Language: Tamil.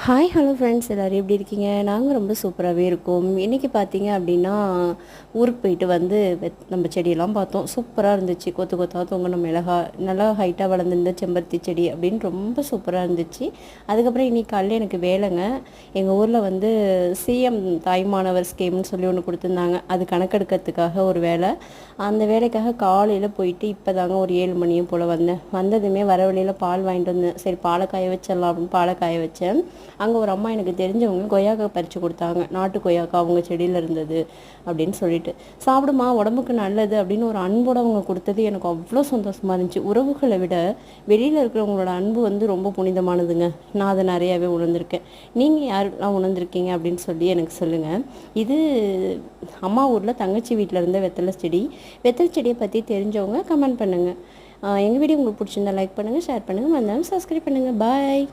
ஹாய் ஹலோ ஃப்ரெண்ட்ஸ், எல்லோரும் எப்படி இருக்கீங்க? நாங்கள் ரொம்ப சூப்பராகவே இருக்கோம். இன்றைக்கி பார்த்தீங்க அப்படின்னா, ஊருக்கு போயிட்டு வந்து நம்ம செடியெல்லாம் பார்த்தோம். சூப்பராக இருந்துச்சு. கொத்து கொத்தாக தொங்கின மிளகா, நல்லா ஹைட்டாக வளர்ந்துருந்த செம்பருத்தி செடி அப்படின்னு ரொம்ப சூப்பராக இருந்துச்சு. அதுக்கப்புறம் இன்றைக்கி காலையில் எனக்கு வேலைங்க. எங்கள் ஊரில் வந்து சிஎம் தாய்மானவர் ஸ்கீம்னு சொல்லி ஒன்று கொடுத்துருந்தாங்க. அது கணக்கெடுக்கிறதுக்காக ஒரு வேலை. அந்த வேலைக்காக காலையில் போயிட்டு இப்போ தாங்க ஒரு 7 மணியும் போல் வந்தேன். வந்ததுமே வர வழியில் பால் வாங்கிட்டு வந்தேன். சரி பாலை காய வச்சிடலாம் அப்படின்னு பாலை காய வச்சேன். அங்கே ஒரு அம்மா எனக்கு தெரிஞ்சவங்க கொய்யாக்காய் பறித்து கொடுத்தாங்க. நாட்டு கொய்யாக்காய் அவங்க செடியில் இருந்தது அப்படின்னு சொல்லிட்டு, சாப்பிடுமா உடம்புக்கு நல்லது அப்படின்னு ஒரு அன்போடு அவங்க கொடுத்தது எனக்கு அவ்வளோ சந்தோஷமாக இருந்துச்சு. உறவுகளை விட வெளியில் இருக்கிறவங்களோட அன்பு வந்து ரொம்ப புனிதமானதுங்க. நான் அதை நிறையாவே உணர்ந்திருக்கேன். நீங்கள் யாரெல்லாம் உணர்ந்திருக்கீங்க அப்படின்னு சொல்லி எனக்கு சொல்லுங்கள். இது அம்மா ஊரில் தங்கச்சி வீட்டில் இருந்த வெத்தலை செடி. வெத்தலை செடியை பற்றி தெரிஞ்சவங்க கமெண்ட் பண்ணுங்கள். எங்கள் வீடியோ உங்களுக்கு பிடிச்சிருந்தா லைக் பண்ணுங்கள், ஷேர் பண்ணுங்கள், வந்தாலும் சப்ஸ்கிரைப் பண்ணுங்கள். பாய்.